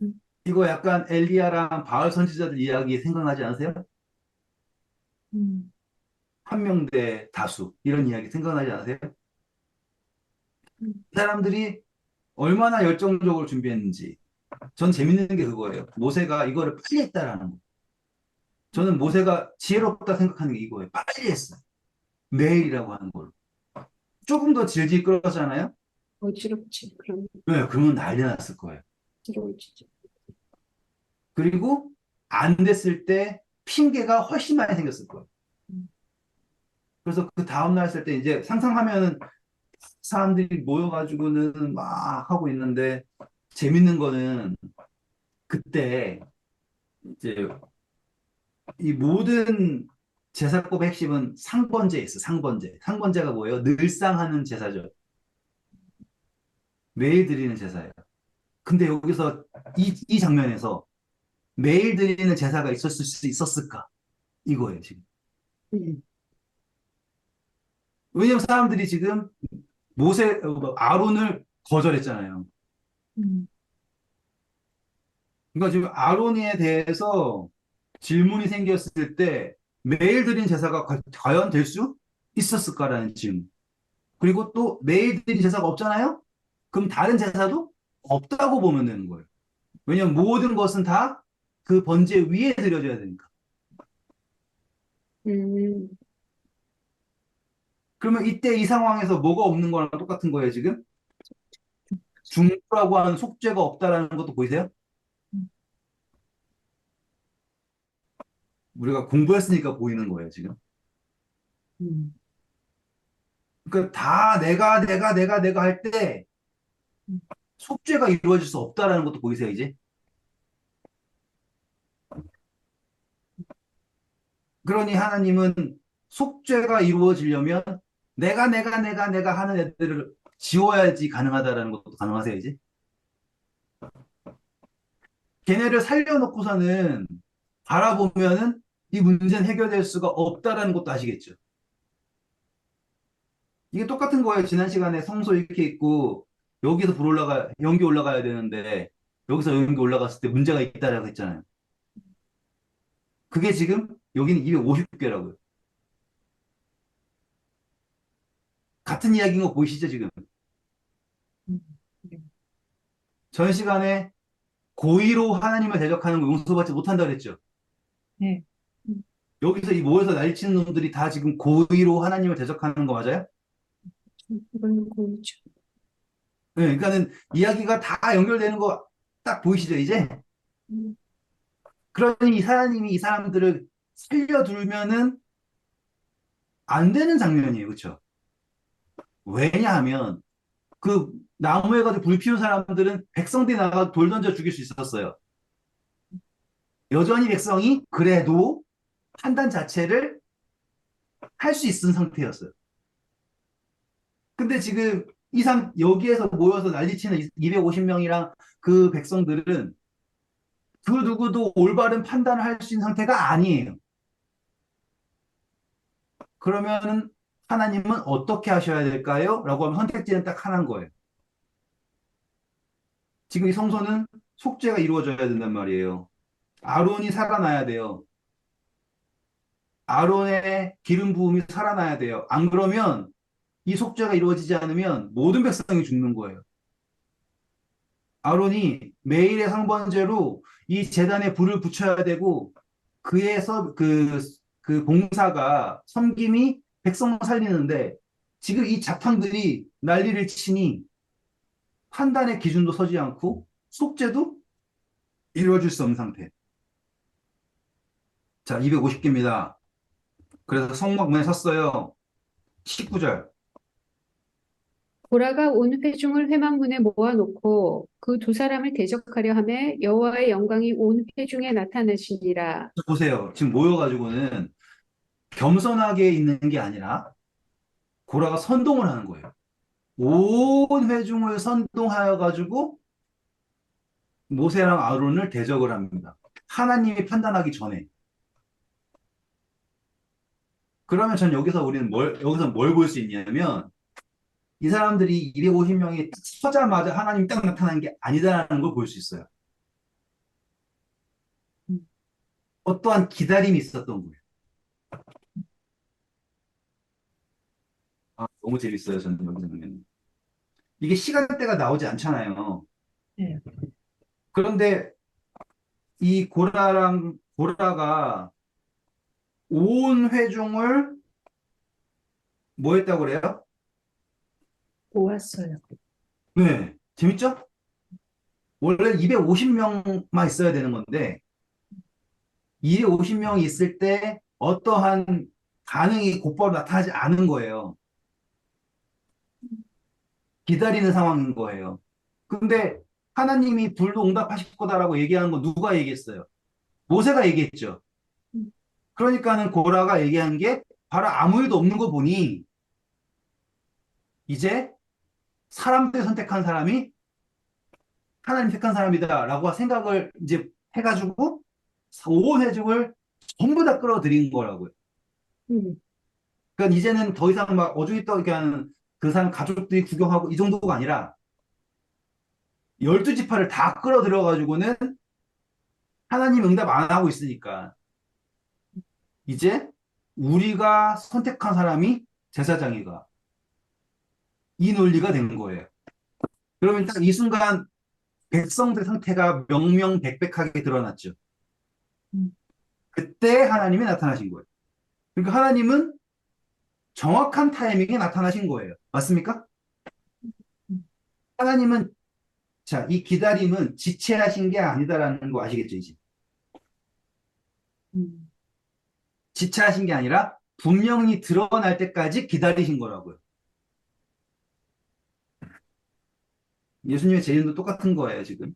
음, 이거 약간 엘리야랑 바알 선지자들 이야기 생각나지 않으세요? 음, 한 명 대 다수. 이런 이야기 생각나지 않으세요? 음, 이 사람들이 얼마나 열정적으로 준비했는지. 전 재밌는 게 그거예요. 모세가 이거를 빨리 했다라는 거. 저는 모세가 지혜롭다 생각하는 게 이거예요. 빨리 했어. 내일이라고 하는 걸. 조금 더 질질 끌었잖아요? 어지럽지. 그럼 네, 그러면 난리 났을 거예요. 어지러워지지. 그리고 안 됐을 때 핑계가 훨씬 많이 생겼을 거예요. 음, 그래서 그 다음날 했을 때 이제 상상하면은 사람들이 모여가지고는 막 하고 있는데 재밌는 거는 그때 이제 이 모든 제사법의 핵심은 상번제에 있어, 상번제. 상번제가 뭐예요? 늘상 하는 제사죠. 매일 드리는 제사예요. 근데 여기서 이 장면에서 매일 드리는 제사가 있었을 수 있었을까? 이거예요, 지금. 음, 왜냐면 사람들이 지금 아론을 거절했잖아요. 음, 그러니까 지금 아론에 대해서 질문이 생겼을 때 매일 드린 제사가 과연 될 수 있었을까라는 질문. 그리고 또 매일 드린 제사가 없잖아요? 그럼 다른 제사도 없다고 보면 되는 거예요. 왜냐면 모든 것은 다 그 번제 위에 드려져야 되니까. 음, 그러면 이때 이 상황에서 뭐가 없는 거랑 똑같은 거예요, 지금? 중부라고 하는 속죄가 없다라는 것도 보이세요? 음, 우리가 공부했으니까 보이는 거예요, 지금. 음, 그러니까 다 내가 할 때 음, 속죄가 이루어질 수 없다라는 것도 보이세요, 이제? 그러니 하나님은 속죄가 이루어지려면 내가 하는 애들을 지워야지 가능하다라는 것도 가능하세요, 이제? 걔네를 살려놓고서는 바라보면은 이 문제는 해결될 수가 없다라는 것도 아시겠죠? 이게 똑같은 거예요. 지난 시간에 성소 이렇게 있고 여기서 연기 올라가야 되는데 여기서 연기 올라갔을 때 문제가 있다라고 했잖아요. 그게 지금 여기는 250개라고요. 같은 이야기인 거 보이시죠, 지금? 음, 네. 전 시간에 고의로 하나님을 대적하는 거 용서받지 못한다 그랬죠. 네. 음, 여기서 이 모여서 난리치는 놈들이 다 지금 고의로 하나님을 대적하는 거 맞아요? 이건 고의죠. 네, 그러니까는 이야기가 다 연결되는 거 딱 보이시죠, 이제? 음, 그러니 하나님이 이 사람들을 살려두면은 안 되는 장면이에요. 그렇죠? 왜냐하면 그 나무에 가지고 불 피운 사람들은 백성들이 나가 돌 던져 죽일 수 있었어요. 여전히 백성이 그래도 판단 자체를 할 수 있는 상태였어요. 근데 지금 여기에서 모여서 난리치는 250명이랑 그 백성들은 그 누구도 올바른 판단을 할 수 있는 상태가 아니에요. 그러면은 하나님은 어떻게 하셔야 될까요? 라고 하면 선택지는 딱 하나인 거예요. 지금 이 성소는 속죄가 이루어져야 된단 말이에요. 아론이 살아나야 돼요. 아론의 기름 부음이 살아나야 돼요. 안 그러면 이 속죄가 이루어지지 않으면 모든 백성이 죽는 거예요. 아론이 매일의 상번제로 이 제단에 불을 붙여야 되고 그에서 그 봉사가 섬김이 백성을 살리는데 지금 이 자탄들이 난리를 치니 판단의 기준도 서지 않고 속죄도 이루어질 수 없는 상태. 자, 250개입니다. 그래서 성막문에 섰어요. 19절. 보라가 온 회중을 회막문에 모아놓고 그 두 사람을 대적하려 하매 여호와의 영광이 온 회중에 나타나시니라. 보세요. 지금 모여가지고는 겸손하게 있는 게 아니라 고라가 선동을 하는 거예요. 온 회중을 선동하여 가지고 모세랑 아론을 대적을 합니다. 하나님이 판단하기 전에. 그러면 전 여기서 뭘 볼 수 있냐면 이 사람들이 250명이 서자마자 하나님이 딱 나타나는 게 아니다라는 걸 볼 수 있어요. 어떠한 기다림이 있었던 거예요. 아, 너무 재밌어요. 저는 여기 보면. 이게 시간대가 나오지 않잖아요. 네. 그런데 이 고라가 온 회중을 뭐 했다고 그래요? 모았어요. 네. 재밌죠? 원래 250명만 있어야 되는 건데 250명이 있을 때 어떠한 반응이 곧바로 나타나지 않은 거예요. 기다리는 상황인 거예요. 근데 하나님이 불도 응답하실 거다라고 얘기하는 거 누가 얘기했어요? 모세가 얘기했죠. 그러니까는 고라가 얘기한 게 바로 아무 일도 없는 거 보니 이제 사람들 선택한 사람이 하나님 택한 사람이다라고 생각을 이제 해가지고 온 회중을 전부 다 끌어들인 거라고요. 음, 그러니까 이제는 더 이상 막 어중이 떠게 하는 그 사람 가족들이 구경하고 이 정도가 아니라 12지파를 다 끌어들여 가지고는 하나님 응답 안 하고 있으니까 이제 우리가 선택한 사람이 제사장이가 이 논리가 된 거예요. 그러면 딱 이 순간 백성들 상태가 명명백백하게 드러났죠. 음, 그때 하나님이 나타나신 거예요. 그러니까 하나님은 정확한 타이밍에 나타나신 거예요. 맞습니까? 음, 하나님은 자, 이 기다림은 지체하신 게 아니다라는 거 아시겠죠, 이제? 음. 지체하신 게 아니라 분명히 드러날 때까지 기다리신 거라고요. 예수님의 재림도 똑같은 거예요, 지금.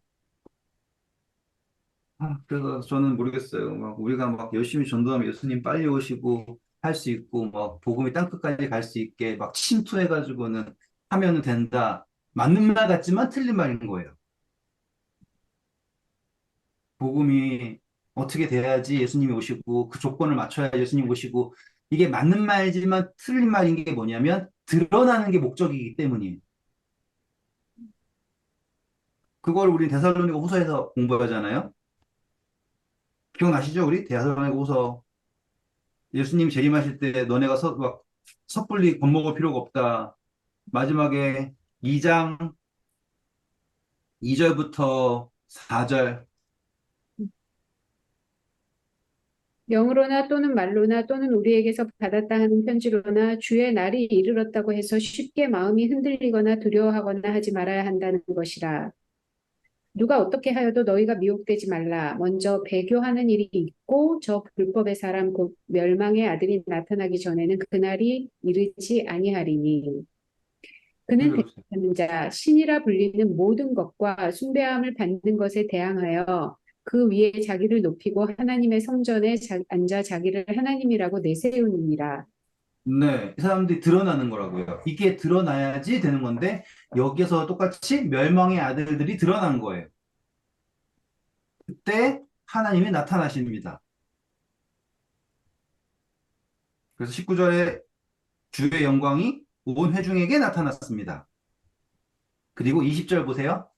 그래서 저는 모르겠어요. 막 우리가 막 열심히 전도하면 예수님 빨리 오시고 할 수 있고, 막 복음이 땅끝까지 갈 수 있게 막 침투해가지고는 하면은 된다. 맞는 말 같지만 틀린 말인 거예요. 복음이 어떻게 돼야지 예수님이 오시고 그 조건을 맞춰야 예수님 오시고 이게 맞는 말이지만 틀린 말인 게 뭐냐면 드러나는 게 목적이기 때문이에요. 그걸 우리 데살로니가 후서에서 공부하잖아요. 기억나시죠? 우리 데살로니가 후서 예수님 재림하실 때 너네가 막 섣불리 겁먹을 필요가 없다. 마지막에 2장 2절부터 4절 영으로나 또는 말로나 또는 우리에게서 받았다 하는 편지로나 주의 날이 이르렀다고 해서 쉽게 마음이 흔들리거나 두려워하거나 하지 말아야 한다는 것이라. 누가 어떻게 하여도 너희가 미혹되지 말라. 먼저 배교하는 일이 있고 저 불법의 사람 곧 멸망의 아들이 나타나기 전에는 그날이 이르지 아니하리니. 그는 읽어주세요. 대적하는 자, 신이라 불리는 모든 것과 숭배함을 받는 것에 대항하여 그 위에 자기를 높이고 하나님의 성전에 앉아 자기를 하나님이라고 내세우느니라. 네, 이 사람들이 드러나는 거라고요. 이게 드러나야지 되는 건데, 여기서 똑같이 멸망의 아들들이 드러난 거예요. 그때 하나님이 나타나십니다. 그래서 19절에 주의 영광이 온 회중에게 나타났습니다. 그리고 20절 보세요.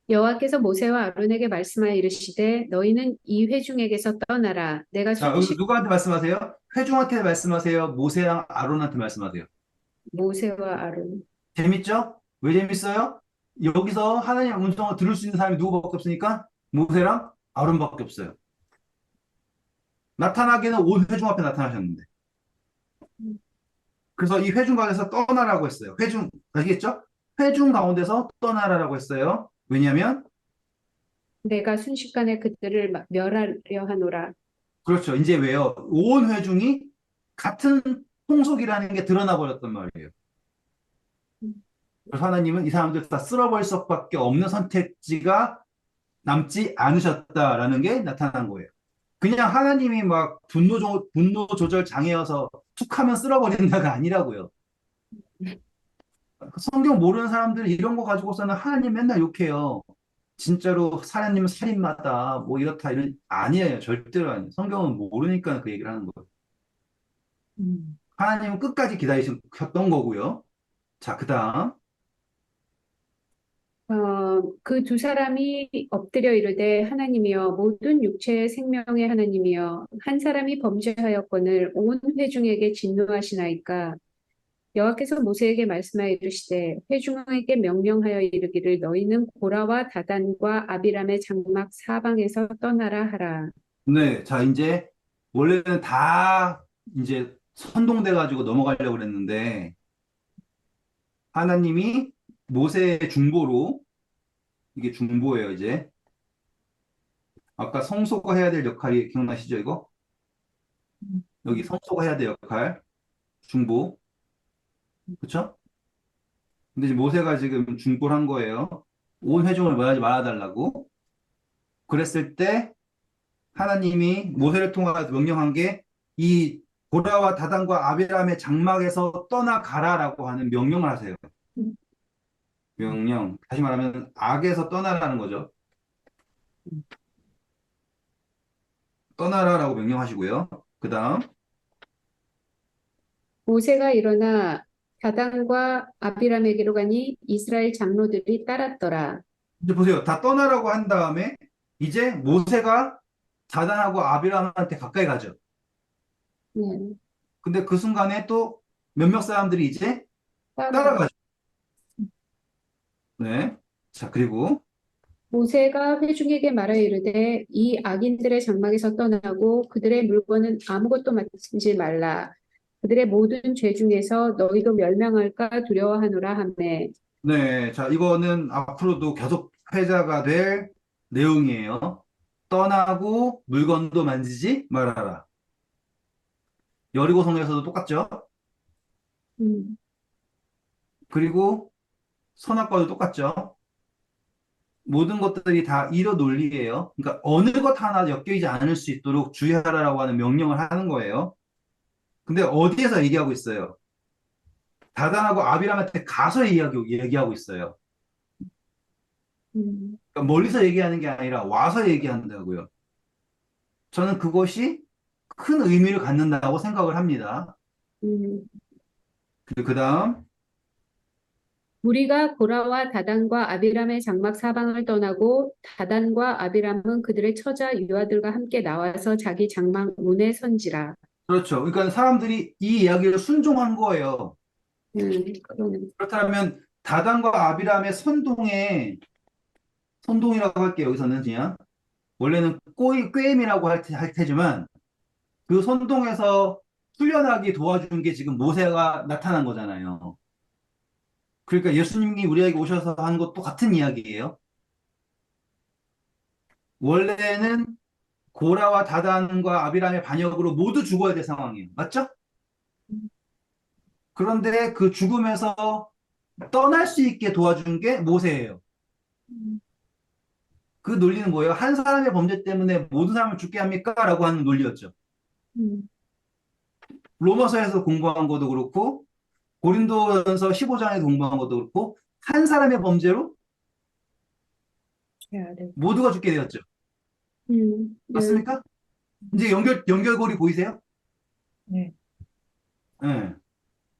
여호와께서 모세와 아론에게 말씀하여 이르시되 너희는 이 회중에게서 떠나라. 내가 자, 여기서 순식 누구한테 말씀하세요? 회중한테 말씀하세요? 모세랑 아론한테 말씀하세요? 모세와 아론. 재밌죠? 왜 재밌어요? 여기서 하나님의 음성을 들을 수 있는 사람이 누구밖에 없으니까 모세랑 아론밖에 없어요. 나타나기는 온 회중 앞에 나타나셨는데. 그래서 이 회중 가운데서 떠나라고 했어요. 회중, 아시겠죠? 회중 가운데서 떠나라라고 했어요. 왜냐하면, 내가 순식간에 그들을 멸하려 하노라. 그렇죠. 이제 왜요? 온 회중이 같은 통속이라는 게 드러나 버렸단 말이에요. 그래서 하나님은 이 사람들 다 쓸어버릴 수밖에 없는 선택지가 남지 않으셨다라는 게 나타난 거예요. 그냥 하나님이 막 분노 조절 장애여서 툭 하면 쓸어버린다가 아니라고요. 성경 모르는 사람들이 이런 거 가지고서는 하나님 맨날 욕해요. 진짜로 하나님은 살인마다 뭐 이렇다 이런 아니에요. 절대로 아니에요. 성경은 모르니까 그 얘기를 하는 거예요. 음. 하나님은 끝까지 기다리셨던 거고요. 자, 그다음. 그 두 사람이 엎드려 이르되 하나님이여 모든 육체의 생명의 하나님이여 한 사람이 범죄하였거늘 온 회중에게 진노하시나이까 여호와께서 모세에게 말씀하여 이르시되 회중에게 명령하여 이르기를 너희는 고라와 다단과 아비람의 장막 사방에서 떠나라 하라. 네, 자, 이제 원래는 다 이제 선동돼 가지고 넘어가려고 그랬는데 하나님이 모세의 중보로 이게 중보예요, 이제. 아까 성소가 해야 될 역할이 기억나시죠, 이거? 여기 성소가 해야 될 역할, 중보. 그쵸? 근데 이제 모세가 지금 중보를 한 거예요. 온 회중을 말아달라고. 그랬을 때 하나님이 모세를 통해서 명령한 게 이 고라와 다단과 아비람의 장막에서 떠나가라라고 하는 명령을 하세요. 명령. 다시 말하면 악에서 떠나라는 거죠. 떠나라라고 명령하시고요. 그 다음. 모세가 일어나 다단과 아비람에게로 가니 이스라엘 장로들이 따랐더라. 이제 보세요. 다 떠나라고 한 다음에 이제 모세가 다단하고 아비람한테 가까이 가죠. 네, 근데 그 순간에 또 몇몇 사람들이 이제 따라. 따라가죠. 네. 자, 그리고 모세가 회중에게 말하여 이르되 이 악인들의 장막에서 떠나고 그들의 물건은 아무것도 만지지 말라. 그들의 모든 죄 중에서 너희도 멸망할까 두려워하노라 하매 네. 자, 이거는 앞으로도 계속 회자가 될 내용이에요. 떠나고 물건도 만지지 말아라. 여리고성에서도 똑같죠. 음, 그리고 선악과도 똑같죠. 모든 것들이 다 이러 논리예요. 그러니까 어느 것 하나 엮이지 않을 수 있도록 주의하라라고 하는 명령을 하는 거예요. 근데 어디에서 얘기하고 있어요? 다단하고 아비람한테 가서 얘기하고 있어요. 음, 그러니까 멀리서 얘기하는 게 아니라 와서 얘기한다고요. 저는 그것이 큰 의미를 갖는다고 생각을 합니다. 음. 그 다음, 우리가 고라와 다단과 아비람의 장막 사방을 떠나고 다단과 아비람은 그들의 처자 유아들과 함께 나와서 자기 장막 문에 선지라. 그렇죠. 그러니까 사람들이 이 이야기를 순종한 거예요. 그러네. 그렇다면 다단과 아비람의 선동이라고 할게요. 여기서는 그냥. 원래는 꾀임이라고 할 테지만 그 선동에서 풀려나기 도와준 게 지금 모세가 나타난 거잖아요. 그러니까 예수님이 우리에게 오셔서 한 것도 같은 이야기예요. 원래는 고라와 다단과 아비람의 반역으로 모두 죽어야 될 상황이에요. 맞죠? 그런데 그 죽음에서 떠날 수 있게 도와준 게 모세예요. 음, 그 논리는 뭐예요? 한 사람의 범죄 때문에 모든 사람을 죽게 합니까? 라고 하는 논리였죠. 음, 로마서에서 공부한 것도 그렇고 고린도전서 15장에서 공부한 것도 그렇고 한 사람의 범죄로 해야 돼. 모두가 죽게 되었죠. 네. 맞습니까? 이제 연결고리 보이세요? 네. 예.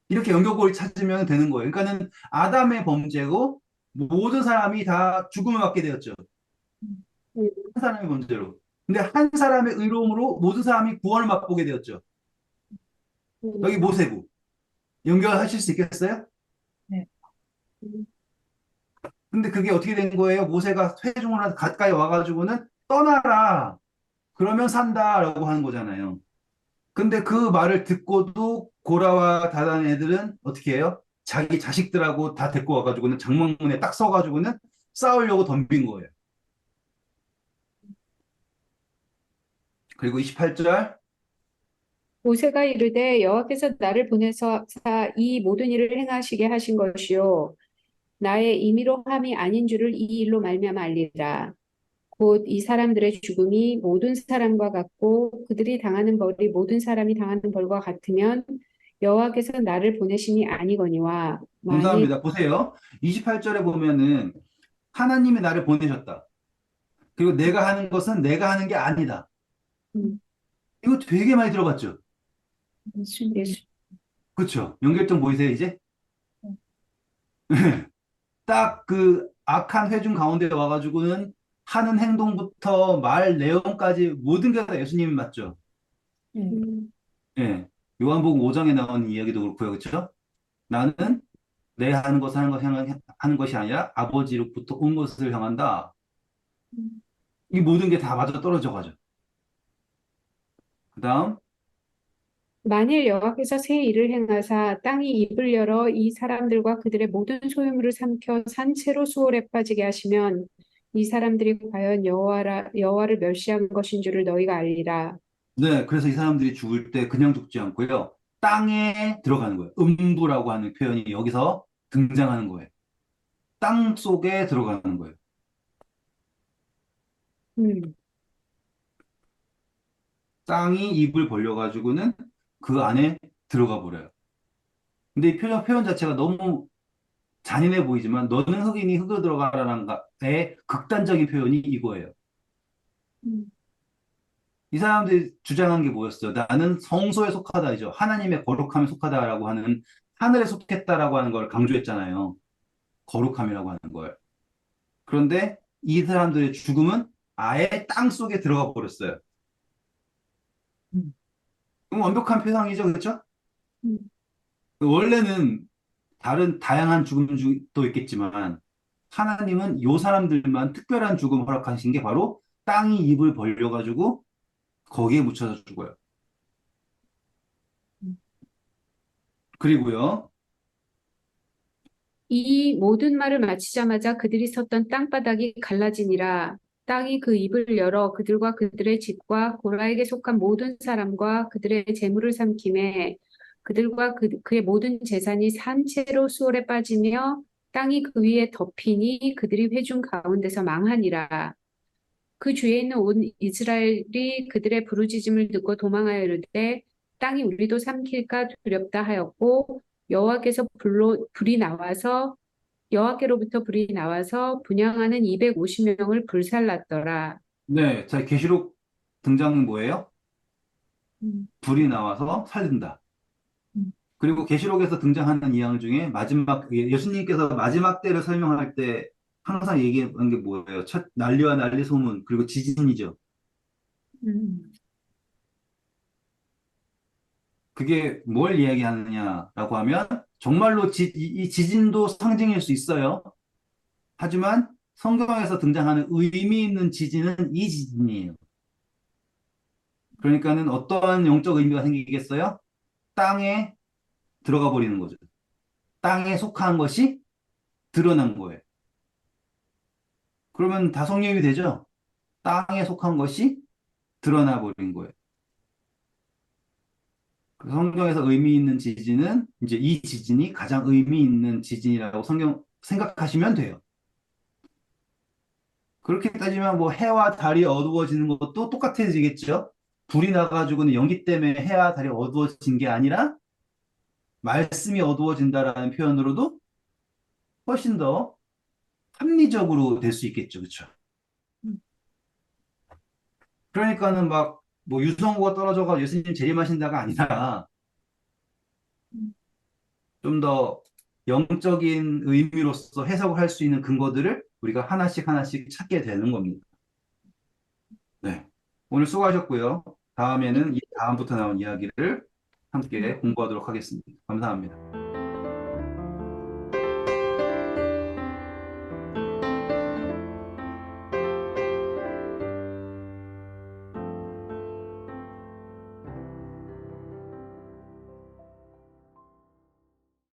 이렇게 연결고리 찾으면 되는 거예요. 그러니까는 아담의 범죄고 모든 사람이 다 죽음을 맞게 되었죠. 음, 음, 한 사람의 범죄로. 근데 한 사람의 의로움으로 모든 사람이 구원을 맛보게 되었죠. 여기 음, 모세고. 연결하실 수 있겠어요? 네. 음, 근데 그게 어떻게 된 거예요? 모세가 회중을 가까이 와가지고는 떠나라. 그러면 산다라고 하는 거잖아요. 근데 그 말을 듣고도 고라와 다단 애들은 어떻게 해요? 자기 자식들하고 다 데리고 와가지고는 장막문에 딱 서가지고는 싸우려고 덤빈 거예요. 그리고 28절. 모세가 이르되 여호와께서 나를 보내사 이 모든 일을 행하시게 하신 것이요 나의 임의로 함이 아닌 줄을 이 일로 말미암아 알리라. 곧 이 사람들의 죽음이 모든 사람과 같고 그들이 당하는 벌이 모든 사람이 당하는 벌과 같으면 여호와께서 나를 보내심이 아니거니와 만일 감사합니다. 보세요. 28절에 보면은 하나님이 나를 보내셨다. 그리고 내가 하는 것은 내가 하는 게 아니다. 음, 이거 되게 많이 들어봤죠? 예수님. 예수 그렇죠? 연결점 보이세요, 이제? 음, 딱 그 악한 회중 가운데 와가지고는 하는 행동부터 말 내용까지 모든 게 다 예수님이 맞죠? 네. 음, 예. 요한복음 5장에 나오는 이야기도 그렇고요. 그렇죠? 나는 내 하는 것을 하는 것이 아니라 아버지로부터 온 것을 향한다. 음, 이 모든 게 다 맞아 떨어져 가죠. 그다음 만일 여호와께서 새 일을 행하사 땅이 입을 열어 이 사람들과 그들의 모든 소유물을 삼켜 산채로 수월에 빠지게 하시면 이 사람들이 과연 여호와를 멸시한 것인 줄을 너희가 알리라. 네, 그래서 이 사람들이 죽을 때 그냥 죽지 않고요. 땅에 들어가는 거예요. 음부라고 하는 표현이 여기서 등장하는 거예요. 땅 속에 들어가는 거예요. 음, 땅이 입을 벌려가지고는 그 안에 들어가 버려요. 근데 이 표현 자체가 너무 잔인해 보이지만 너는 흑인이 흙으로 들어가라는 가의 극단적인 표현이 이거예요. 음, 이 사람들이 주장한 게 뭐였어요? 나는 성소에 속하다이죠. 하나님의 거룩함에 속하다라고 하는 하늘에 속했다라고 하는 걸 강조했잖아요. 거룩함이라고 하는 걸. 그런데 이 사람들의 죽음은 아예 땅 속에 들어가 버렸어요. 음, 그럼 완벽한 표상이죠, 그렇죠? 음, 원래는 다른 다양한 죽음도 있겠지만 하나님은 요 사람들만 특별한 죽음 허락하신 게 바로 땅이 입을 벌려가지고 거기에 묻혀서 죽어요. 음, 그리고요, 이 모든 말을 마치자마자 그들이 섰던 땅바닥이 갈라지니라. 땅이 그 입을 열어 그들과 그들의 집과 고라에게 속한 모든 사람과 그들의 재물을 삼키매 그들과 그의 모든 재산이 산채로 수월에 빠지며 땅이 그 위에 덮이니 그들이 회중 가운데서 망하니라. 그 주위에 있는 온 이스라엘이 그들의 부르짖음을 듣고 도망하여 이르되 땅이 우리도 삼킬까 두렵다 하였고 여호와께서 불이 나와서 여호와께로부터 불이 나와서 분향하는 250명을 불살랐더라. 네, 자, 계시록 등장은 뭐예요? 음, 불이 나와서 살린다. 음, 그리고 계시록에서 등장하는 이야기 중에 마지막, 예수님께서 마지막 때를 설명할 때 항상 얘기하는 게 뭐예요? 첫 난리와 난리 소문, 그리고 지진이죠. 음, 그게 뭘 이야기하느냐라고 하면 정말로 이 지진도 상징일 수 있어요. 하지만 성경에서 등장하는 의미 있는 지진은 이 지진이에요. 그러니까는 어떠한 영적 의미가 생기겠어요? 땅에 들어가 버리는 거죠. 땅에 속한 것이 드러난 거예요. 그러면 다 성립이 되죠? 땅에 속한 것이 드러나 버린 거예요. 그 성경에서 의미 있는 지진은 이제 이 지진이 가장 의미 있는 지진이라고 성경 생각하시면 돼요. 그렇게 따지면 뭐 해와 달이 어두워지는 것도 똑같아지겠죠? 불이 나가지고는 연기 때문에 해와 달이 어두워진 게 아니라 말씀이 어두워진다라는 표현으로도 훨씬 더 합리적으로 될 수 있겠죠. 그렇죠? 음, 그러니까는 막 뭐 유성우가 떨어져가 예수님 재림하신다가 아니라 음, 좀 더 영적인 의미로서 해석을 할 수 있는 근거들을 우리가 하나씩 하나씩 찾게 되는 겁니다. 네. 오늘 수고하셨고요. 다음에는 이 다음부터 나온 이야기를 함께 공부하도록 하겠습니다. 감사합니다.